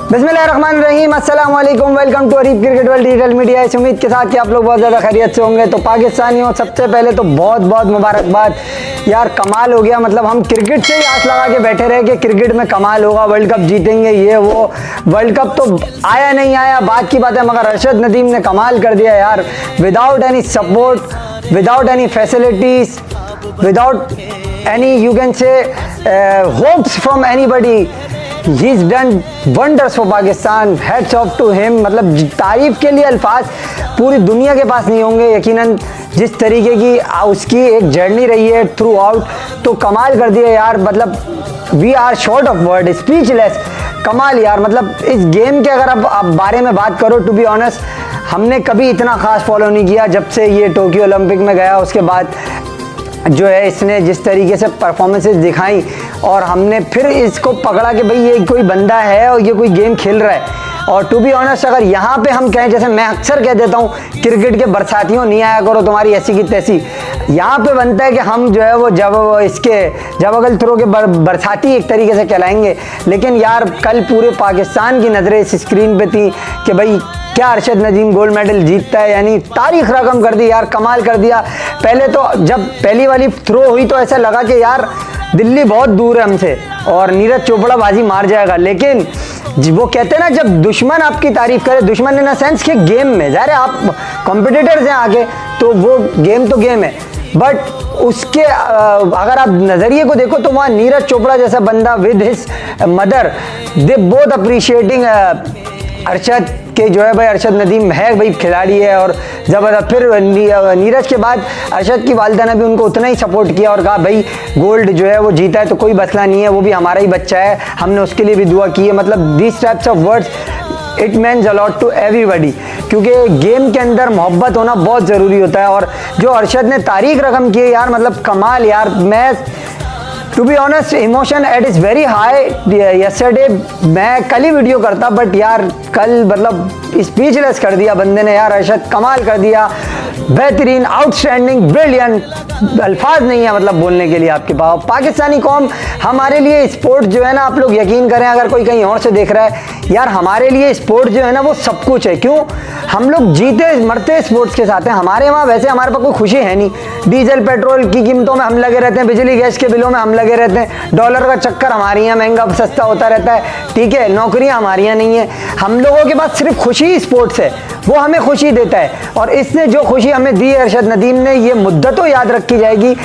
बिस्मिल्लाहिर्रहमानिर्रहीम, अस्सलाम वालेकुम, welcome to Areeb cricket world digital media. इस उम्मीद के साथ कि आप लोग बहुत ज़्यादा खैरियत से होंगे। तो पाकिस्तानियों, सबसे पहले तो बहुत बहुत मुबारकबाद यार, कमाल हो गया। मतलब हम क्रिकेट से ही आस लगा के बैठे रहे कि क्रिकेट में कमाल होगा, वर्ल्ड कप जीतेंगे, ये वो। वर्ल्ड कप तो आया नहीं आया बात की बात है, मगर अरशद नदीम ने कमाल कर दिया यार। Without any support, without any facilities, without any you can say hopes from anybody, He's done wonders for Pakistan. Hats off to him. मतलब तारीफ के लिए अल्फाज पूरी दुनिया के पास नहीं होंगे यकीनन, जिस तरीके की उसकी एक जर्नी रही है थ्रू आउट। तो कमाल कर दिया यार। मतलब we are short of word, speechless. कमाल यार। मतलब इस गेम के अगर आप बारे में बात करो, टू बी ऑनेस्ट हमने कभी इतना खास फॉलो नहीं किया जब से ये टोक्यो ओलंपिक में गया। उसके बाद जो है इसने जिस तरीके से परफॉर्मेंसेस दिखाई और हमने फिर इसको पकड़ा कि भाई ये कोई बंदा है और ये कोई गेम खेल रहा है। और टू बी ऑनेस्ट अगर यहाँ पे हम कहें, जैसे मैं अक्सर कह देता हूँ क्रिकेट के बरसातियों नहीं आया करो तुम्हारी ऐसी की तैसी, यहाँ पे बनता है कि हम जो है वो जवागल थ्रो के बरसाती एक तरीके से कहलाएंगे। लेकिन यार कल पूरे पाकिस्तान की नज़रें इस स्क्रीन पे थी कि भाई क्या अरशद नदीम गोल्ड मेडल जीतता है, यानी तारीख रकम कर दी यार, कमाल कर दिया। पहले तो जब पहली वाली थ्रो हुई तो ऐसा लगा कि यार दिल्ली बहुत दूर है हमसे और नीरज चोपड़ा बाजी मार जाएगा। लेकिन वो कहते हैं ना, जब दुश्मन आपकी तारीफ करे, दुश्मन इन द सेंस के गेम में, ज़ाहिर है आप कॉम्पिटिटर्स हैं आगे, तो वो गेम तो गेम है, बट उसके अगर आप नज़रिए को देखो तो वहाँ नीरज चोपड़ा जैसा बंदा with his mother, they both appreciating Arshad के जो है भाई अरशद नदीम है भाई खिलाड़ी है और ज़बरदस्त। फिर नीरज के बाद अरशद की वालिदा ने भी उनको उतना ही सपोर्ट किया और कहा भाई गोल्ड जो है वो जीता है तो कोई मसला नहीं है, वो भी हमारा ही बच्चा है, हमने उसके लिए भी दुआ की है। मतलब this types of words it means a lot to everybody, क्योंकि गेम के अंदर मोहब्बत होना बहुत ज़रूरी होता है। और जो अरशद ने तारीख रकम की है यार, मतलब कमाल यार। मैं to be honest emotion at is very high. Yesterday मैं कल ही वीडियो करता, बट यार कल मतलब स्पीचलेस कर दिया बंदे ने यार। अरशद कमाल कर दिया, बेहतरीन, आउटस्टैंडिंग, ब्रिलियंट, अल्फाज नहीं है मतलब बोलने के लिए आपके पास। पाकिस्तानी कौम, हमारे लिए स्पोर्ट्स जो है ना, आप लोग यकीन करें अगर कोई कहीं और से देख रहा है यार, हमारे लिए स्पोर्ट्स जो है ना वो सब कुछ है। क्यों? हम लोग जीते मरते स्पोर्ट्स के साथ हैं। हमारे वहाँ वैसे हमारे पास कोई खुशी है नहीं, डीजल पेट्रोल की कीमतों में हम लगे रहते हैं, बिजली गैस के बिलों में हम लगे रहते हैं, डॉलर का चक्कर हमारी यहाँ महंगा सस्ता होता रहता है, ठीक है, नौकरियाँ हमारी यहाँ नहीं है। हम लोगों के पास सिर्फ खुशी स्पोर्ट्स है, वो हमें खुशी देता है। और इसने जो खुशी हमें दी है अरशद नदीम ने, ये मुद्दतों याद रखी जाएगी।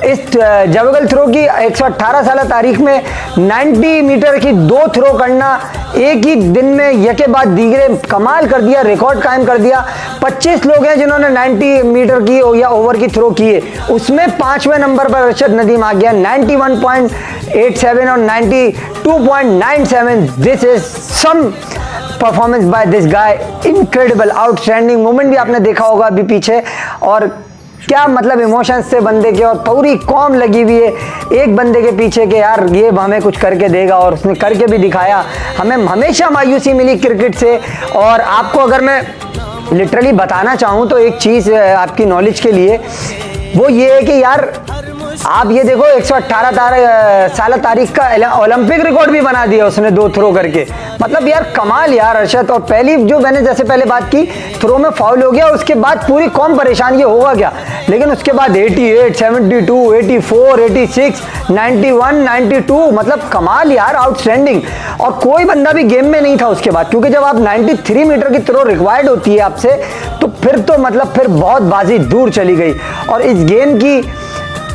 इस जवागल थ्रो की 118 साल तारीख में 90 मीटर की 2 थ्रो करना एक ही दिन में यके बाद दीगरे कमाल कर दिया, रिकॉर्ड कायम कर दिया। 25 लोग हैं जिन्होंने 90 मीटर की या ओवर की थ्रो की है, उसमें 5वें नंबर पर अरशद नदीम आ गया, 91.87 और 92.97। This is some performance by this guy, incredible, outstanding moment भी आपने देखा होगा अभी पीछे। और क्या मतलब इमोशंस से बंदे के, और पूरी कौम लगी हुई है एक बंदे के पीछे के यार ये हमें कुछ करके देगा, और उसने करके भी दिखाया। हमें हमेशा मायूसी मिली क्रिकेट से। और आपको अगर मैं लिटरली बताना चाहूँ तो एक चीज़ आपकी नॉलेज के लिए, वो ये है कि यार आप ये देखो 118 साल तारीख का ओलंपिक रिकॉर्ड भी बना दिया उसने 2 थ्रो करके। मतलब यार कमाल यार अरशद। और पहली जो मैंने जैसे पहले बात की, थ्रो में फाउल हो गया, उसके बाद पूरी कौम परेशान, ये होगा क्या, लेकिन उसके बाद 88, 72, 84, 86, 91, 92, मतलब कमाल यार, आउटस्टैंडिंग। और कोई बंदा भी गेम में नहीं था उसके बाद, क्योंकि जब आप 93 मीटर की थ्रो रिक्वायर्ड होती है आपसे, तो फिर तो मतलब फिर बहुत बाजी दूर चली गई। और इस गेम की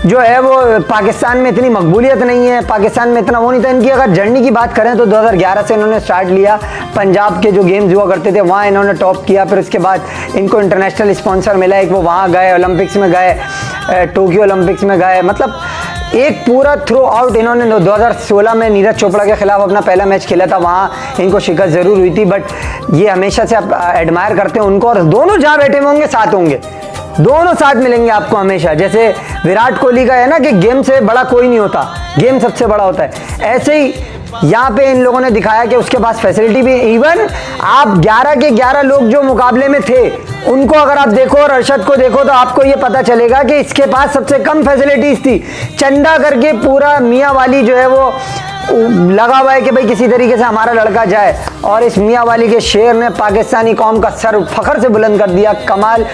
जो है वो पाकिस्तान में इतनी मकबूलियत नहीं है, पाकिस्तान में इतना वो नहीं था। इनकी अगर जर्नी की बात करें तो 2011 से इन्होंने स्टार्ट लिया, पंजाब के जो गेम्स हुआ करते थे वहाँ इन्होंने टॉप किया। फिर उसके बाद इनको इंटरनेशनल स्पॉन्सर मिला, एक वो वहाँ गए, ओलंपिक्स में गए, टोक्यो ओलंपिक्स में गए। मतलब एक पूरा थ्रू आउट इन्होंने 2016 में नीरज चोपड़ा के खिलाफ अपना पहला मैच खेला था, वहाँ इनको शिकस्त ज़रूर हुई थी, बट ये हमेशा से आप एडमायर करते हैं उनको। और दोनों जहाँ बैठे होंगे साथ होंगे, दोनों साथ मिलेंगे आपको हमेशा। जैसे विराट कोहली का है ना कि गेम से बड़ा कोई नहीं होता, गेम सबसे बड़ा होता है, ऐसे ही यहाँ पे इन लोगों ने दिखाया कि उसके पास फैसिलिटी भी, इवन आप 11 के 11 लोग जो मुकाबले में थे उनको अगर आप देखो और अरशद को देखो तो आपको ये पता चलेगा कि इसके पास सबसे कम फैसिलिटीज थी। चंदा करके पूरा मियाँ वाली जो है वो लगा हुआ है कि भाई किसी तरीके से हमारा लड़का जाए, और इस मियाँ वाली के शेर ने पाकिस्तानी कौम का सर फखर से बुलंद कर दिया। कमाल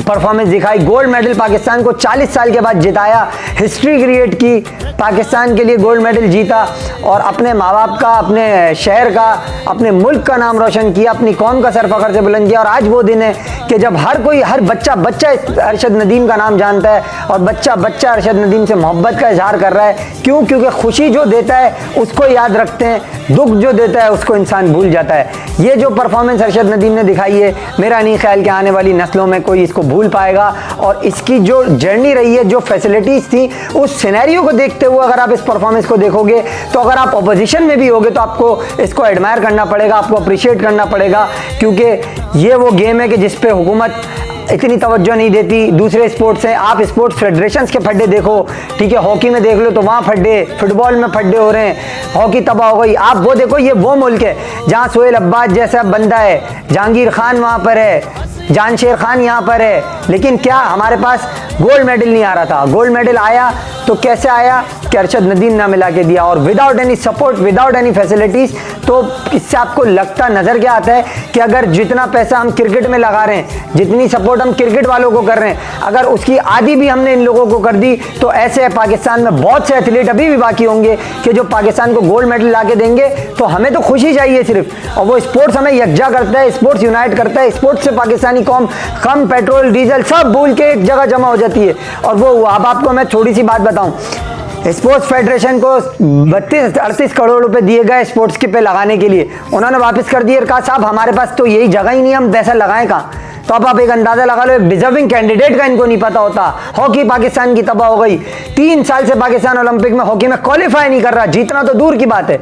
परफॉर्मेंस दिखाई, गोल्ड मेडल पाकिस्तान को 40 साल के बाद जिताया, हिस्ट्री क्रिएट की, पाकिस्तान के लिए गोल्ड मेडल जीता और अपने माँ बाप का, अपने शहर का, अपने मुल्क का नाम रोशन किया, अपनी कौम का सर फखर से बुलंद किया। और आज वो दिन है कि जब हर बच्चा अरशद नदीम का नाम जानता है और बच्चा अरशद नदीम से मोहब्बत का इजहार कर रहा है। क्यों? क्योंकि खुशी जो देता है उसको याद रखते हैं, दुख जो देता है उसको इंसान भूल जाता है। ये जो परफॉर्मेंस अरशद नदीम ने दिखाई है, मेरा नहीं ख्याल कि आने वाली नस्लों में कोई इसको भूल पाएगा। और इसकी जो जर्नी रही है, जो फैसिलिटीज़ थी, उस सिनेरियो को देखते हुए अगर आप इस परफॉर्मेंस को देखोगे तो अगर आप अपोजिशन में भी होगे तो आपको इसको एडमायर करना पड़ेगा, आपको अप्रिशिएट करना पड़ेगा। क्योंकि ये वो गेम है कि जिस पे हुकूमत इतनी तवज्जो नहीं देती। दूसरे स्पोर्ट्स हैं, आप स्पोर्ट्स फेडरेशंस के फड्डे देखो, ठीक है, हॉकी में देख लो तो वहाँ फड्डे, फुटबॉल में फड्डे हो रहे हैं, हॉकी तबाह हो गई। आप वो देखो, ये वो मुल्क है जहाँ सोहेल अब्बास जैसा बंदा है, जहांगीर खान वहाँ पर है, जानशेर खान यहाँ पर है, लेकिन क्या हमारे पास गोल्ड मेडल नहीं आ रहा था। गोल्ड मेडल आया तो कैसे आया कि अरशद नदीम ने मिला के दिया, और without any support, without any facilities. तो इससे आपको लगता नज़र क्या आता है कि अगर जितना पैसा हम क्रिकेट में लगा रहे हैं, जितनी सपोर्ट हम क्रिकेट वालों को कर रहे हैं, अगर उसकी आधी भी हमने इन लोगों को कर दी तो ऐसे पाकिस्तान में बहुत से एथलीट अभी भी बाकी होंगे कि जो पाकिस्तान को गोल्ड मेडल ला के देंगे। तो हमें तो खुशी चाहिए सिर्फ, और वो स्पोर्ट्स हमें यकजा करता है, स्पोर्ट्स यूनाइट करता है। स्पोर्ट्स से पाकिस्तानी कौम कम पेट्रोल डीजल सब भूल के एक जगह जमा हो जाती है। और वो अब आपको मैं थोड़ी सी बात बताऊं, स्पोर्ट्स फेडरेशन को 32-38 करोड़ रुपए दिए गए स्पोर्ट्स के पे लगाने के लिए, उन्होंने वापस कर दिए और कहा साहब हमारे पास तो यही जगह ही नहीं, हम पैसा लगाएं कहाँ। तो अब आप एक अंदाजा लगा लो, एक डिजर्विंग कैंडिडेट का इनको नहीं पता होता। हॉकी पाकिस्तान की तबाह हो गई, 3 साल से पाकिस्तान ओलंपिक में हॉकी में क्वालिफाई नहीं कर रहा, जीतना तो दूर की बात है।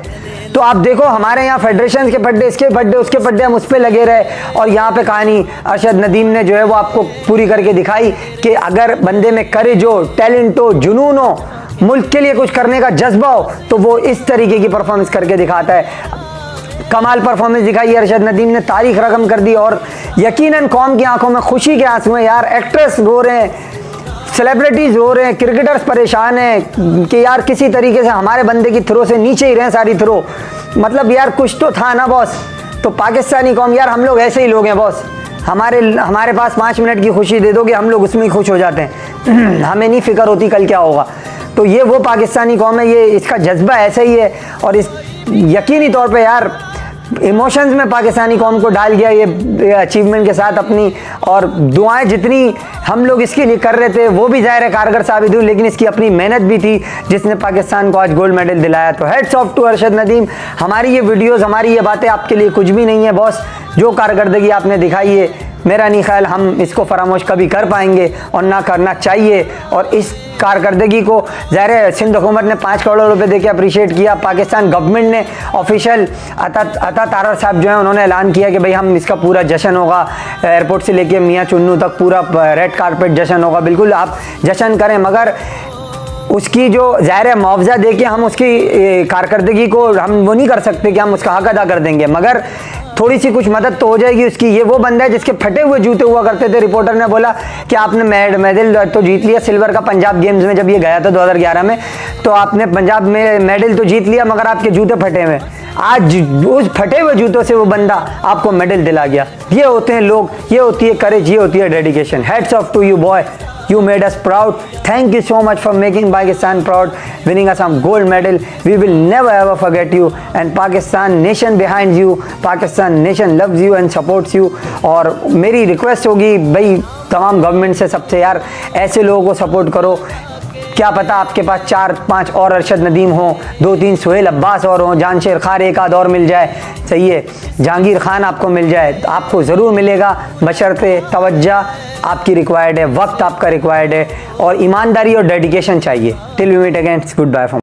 तो आप देखो हमारे यहाँ फेडरेशन के फड्डे, इसके फड्डे, उसके फड्डे, हम उस पर लगे रहे। और यहाँ पे कहानी अरशद नदीम ने जो है वो आपको पूरी करके दिखाई कि अगर बंदे में करेज हो, टैलेंट हो, जुनून हो, मुल्क के लिए कुछ करने का जज्बा हो, तो वो इस तरीके की परफॉर्मेंस करके दिखाता है। कमाल परफॉर्मेंस दिखाई अरशद नदीम ने, तारीख रकम कर दी। और यकीनन कौम की आंखों में खुशी के आंसू हैं यार। एक्ट्रेस रो रहे हैं, सेलिब्रिटीज़ रो रहे हैं, क्रिकेटर्स परेशान हैं कि यार किसी तरीके से हमारे बंदे की थ्रो से नीचे ही रहे सारी थ्रो। मतलब यार कुछ तो था ना बॉस। तो पाकिस्तानी कौम, यार हम लोग ऐसे ही लोग हैं बॉस, हमारे पास 5 मिनट की खुशी दे दोगे, हम लोग उसमें ही खुश हो जाते हैं। हमें नहीं फिक्र होती कल क्या होगा। तो ये वो पाकिस्तानी कौम है, ये इसका जज्बा ऐसा ही है। और इस यकीनी तौर पे यार इमोशंस में पाकिस्तानी कौम को डाल गया ये अचीवमेंट के साथ अपनी। और दुआएं जितनी हम लोग इसके लिए कर रहे थे वो भी ज़ाहिर है कारगर साबित हुई, लेकिन इसकी अपनी मेहनत भी थी जिसने पाकिस्तान को आज गोल्ड मेडल दिलाया। तो heads off to Arshad Nadeem. हमारी ये वीडियोज़, हमारी ये बातें आपके लिए कुछ भी नहीं है बॉस। जो कारकर्दगी आपने दिखाई है, मेरा नहीं ख्याल हम इसको फरामोश कभी कर पाएंगे, और ना करना चाहिए। और इस कारकर्दगी को ज़ाहिर है सिंध हुकूमत ने 5 करोड़ रुपए देके अप्रिशिएट किया। पाकिस्तान गवर्नमेंट ने ऑफिशियल अता तारर साहब जो है उन्होंने ऐलान किया कि भाई हम इसका पूरा जश्न होगा, एयरपोर्ट से लेके मियाँ चुन्नू तक पूरा रेड कारपेट जश्न होगा। बिल्कुल आप जश्न करें, मगर उसकी जो ज़ाहिर है मुआवजा दे के हम उसकी कारकर्दगी को हम वो नहीं कर सकते कि हम उसका हक अदा कर देंगे, मगर थोड़ी सी कुछ मदद तो हो जाएगी उसकी। ये वो बंदा है जिसके फटे हुए जूते हुआ करते थे। रिपोर्टर ने बोला कि आपने मेडल तो जीत लिया सिल्वर का पंजाब गेम्स में, जब ये गया था 2011 में, तो आपने पंजाब में मेडल तो जीत लिया, मगर आपके जूते फटे हुए। आज उस फटे हुए जूतों से वो बंदा आपको मेडल दिला गया। ये होते हैं लोग, ये होती है करेज, ये होती है dedication. Heads off to you boy, you made us proud. Thank you so much for making Pakistan proud, winning us some gold medal. We will never ever forget you, and Pakistan nation behind you. Pakistan nation loves you and supports you. और मेरी request होगी भाई तमाम government से, सबसे यार ऐसे लोगों को सपोर्ट करो। क्या पता आपके पास 4-5 और अरशद नदीम हो, 2-3 सोहेल अब्बास और हों, जानशेर खान एक आध और मिल जाए, सही है, जहांगीर खान आपको मिल जाए, तो आपको ज़रूर मिलेगा, बशर्ते तवज्जो आपकी रिक्वायर्ड है, वक्त आपका रिक्वायर्ड है, और ईमानदारी और डेडिकेशन चाहिए। Till we meet again, goodbye from